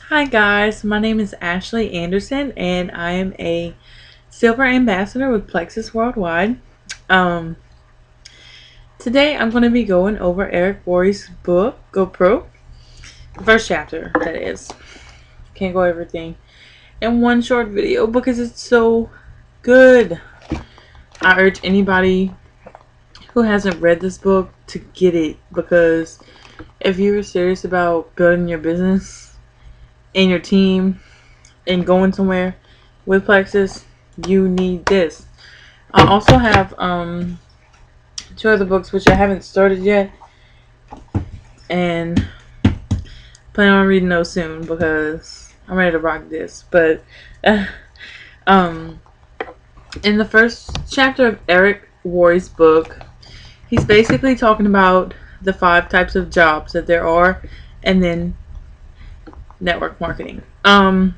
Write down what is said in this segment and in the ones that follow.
Hi guys, my name is Ashley Anderson and I am a Silver Ambassador with Plexus Worldwide. Um, Today I'm going to be going over Eric Worre's book, GoPro. The first chapter, that is. Can't go everything in one short video because it's so good. I urge anybody who hasn't read this book to get it because if you're serious about building your business and your team and going somewhere with Plexus, you need this. I also have two other books which I haven't started yet, and plan on reading those soon because I'm ready to rock this. But uh, um, in the first chapter of Eric Worre's book, he's basically talking about the 5 types of jobs that there are, and then network marketing. The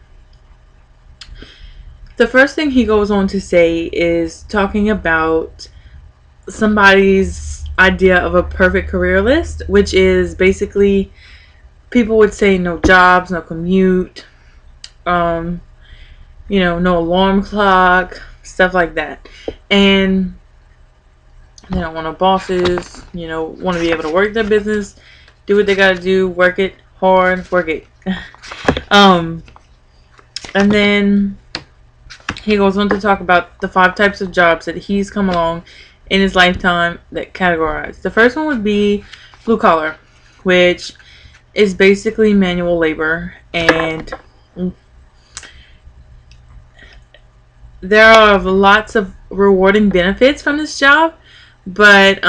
first thing he goes on to say is talking about somebody's idea of a perfect career list, which is basically people would say no jobs, no commute, um, no alarm clock, stuff like that. And they don't want no bosses, want to be able to work their business, do what they gotta do, work it hard, work it. um, and then he goes on to talk about the 5 types of jobs that he's come along in his lifetime that categorize. The first one would be blue collar, which is basically manual labor, and there are lots of rewarding benefits from this job, but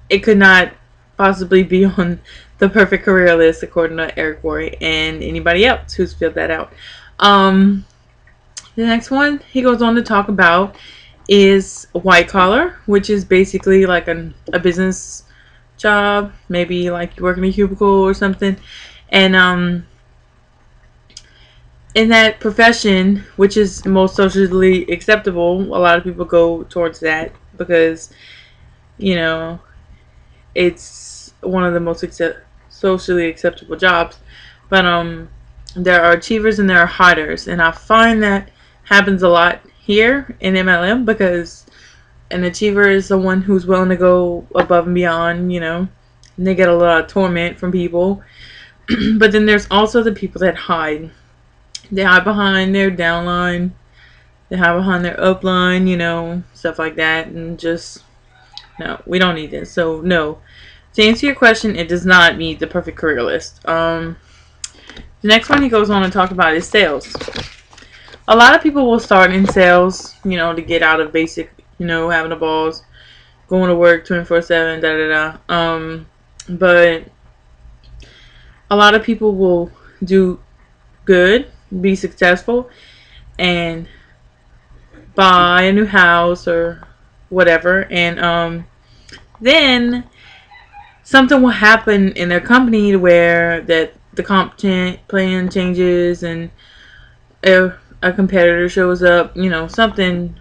it could not possibly be on the perfect career list according to Eric Worre and anybody else who's filled that out. The next one he goes on to talk about is white collar, which is basically like a business job, maybe like you work in a cubicle or something, and in that profession, which is most socially acceptable, a lot of people go towards that because you know it's one of the most socially acceptable jobs. But there are achievers and there are hiders, and I find that happens a lot here in MLM because an achiever is someone who's willing to go above and beyond, and they get a lot of torment from people. But then there's also the people that hide. They hide behind their downline, they hide behind their upline, stuff like that, and just no, we don't need this. So no. To answer your question, it does not meet the perfect career list. The next one he goes on to talk about is sales. A lot of people will start in sales, to get out of basic, having a boss, going to work 24/7, da da da. But a lot of people will do good, be successful, and buy a new house or whatever, and then something will happen in their company where that the comp plan changes and a competitor shows up, something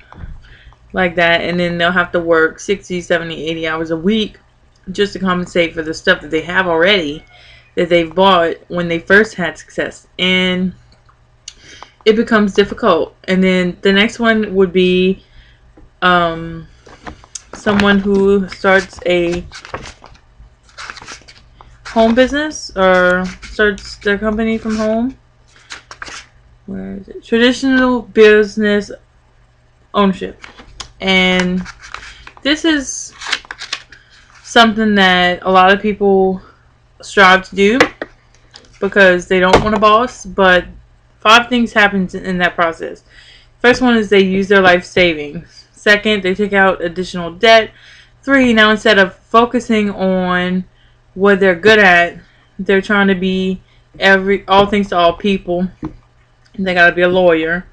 like that, and then they'll have to work 60, 70, 80 hours a week just to compensate for the stuff that they have already that they've bought when they first had success, and it becomes difficult. And then the next one would be someone who starts a home business or starts their company from home. Where is it? Traditional business ownership. And this is something that a lot of people strive to do because they don't want a boss, but 5 things happen in that process. First one is they use their life savings. Second, they take out additional debt. 3, now instead of focusing on what they're good at, they're trying to be all things to all people. They gotta be a lawyer,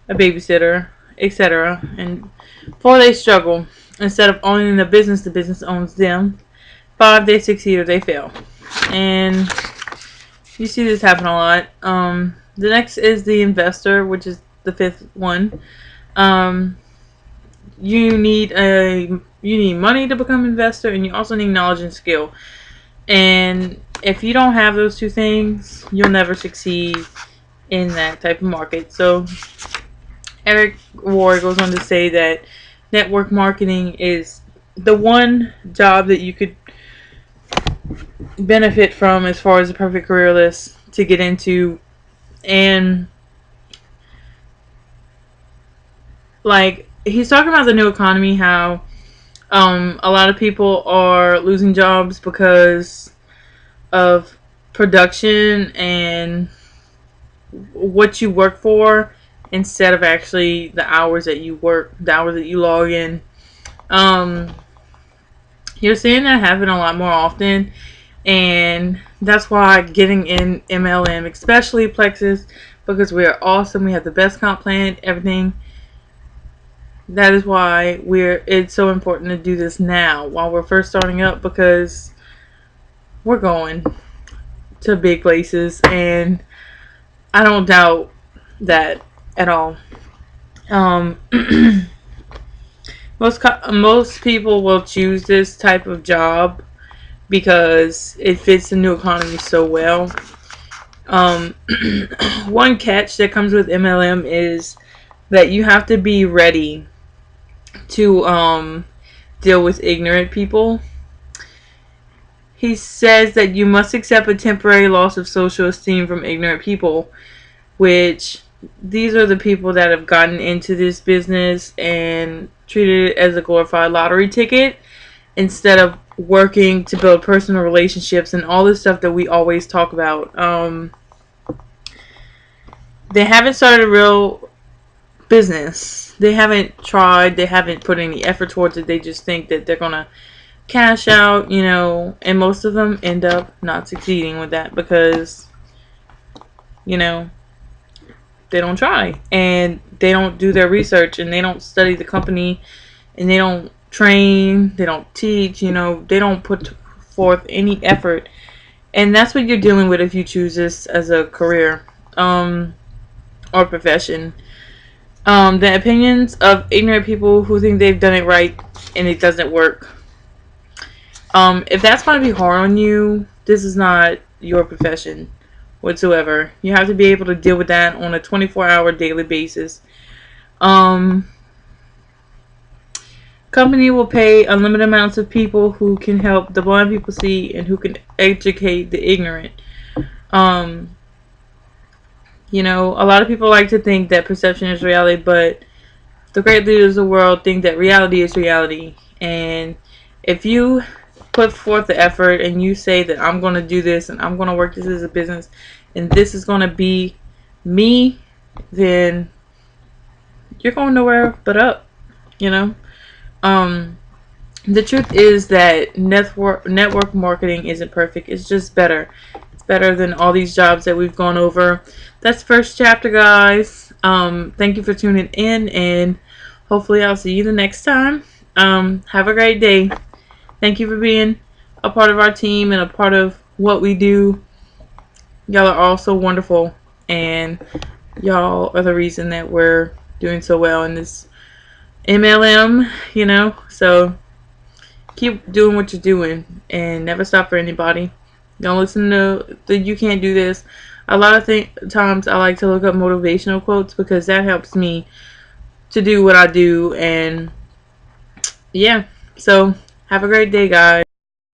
a babysitter, etc. And 4, they struggle. Instead of owning the business owns them. 5, they succeed or they fail. And you see this happen a lot. The next is the investor, which is the 5th one. Um, you need money to become an investor, and you also need knowledge and skill. And if you don't have those two things, you'll never succeed in that type of market. So Eric Ward goes on to say that network marketing is the one job that you could benefit from as far as the perfect career list to get into. And like, he's talking about the new economy, how a lot of people are losing jobs because of production and what you work for instead of actually the hours that you work, the hours that you log in. Um, you're seeing that happen a lot more often, and that's why getting in MLM, especially Plexus, because we are awesome, we have the best comp plan, everything. That is why it's so important to do this now while we're first starting up, because we're going to big places, and I don't doubt that at all. Um, most people will choose this type of job because it fits the new economy so well. Um, one catch that comes with MLM is that you have to be ready to deal with ignorant people. He says that you must accept a temporary loss of social esteem from ignorant people, which these are the people that have gotten into this business and treated it as a glorified lottery ticket instead of working to build personal relationships and all this stuff that we always talk about. They haven't started a real business. They haven't tried. They haven't put any effort towards it. They just think that they're going to cash out, and most of them end up not succeeding with that because, you know, they don't try and they don't do their research and they don't study the company and they don't train, they don't teach, they don't put forth any effort. And that's what you're dealing with if you choose this as a career or profession. The opinions of ignorant people who think they've done it right and it doesn't work. If that's going to be hard on you, this is not your profession whatsoever. You have to be able to deal with that on a 24-hour daily basis. Company will pay unlimited amounts of people who can help the blind people see and who can educate the ignorant. A lot of people like to think that perception is reality, but the great leaders of the world think that reality is reality. And if you put forth the effort and you say that I'm going to do this and I'm going to work this as a business and this is going to be me, then you're going nowhere but up, The truth is that network marketing isn't perfect. It's just better. It's better than all these jobs that we've gone over. That's the first chapter, guys. Thank you for tuning in, and hopefully I'll see you the next time. Have a great day. Thank you for being a part of our team and a part of what we do. Y'all are all so wonderful, and y'all are the reason that we're doing so well in this MLM, so keep doing what you're doing and never stop for anybody. Don't listen to the "you can't do this." A lot of times I like to look up motivational quotes because that helps me to do what I do. And yeah, so have a great day, guys.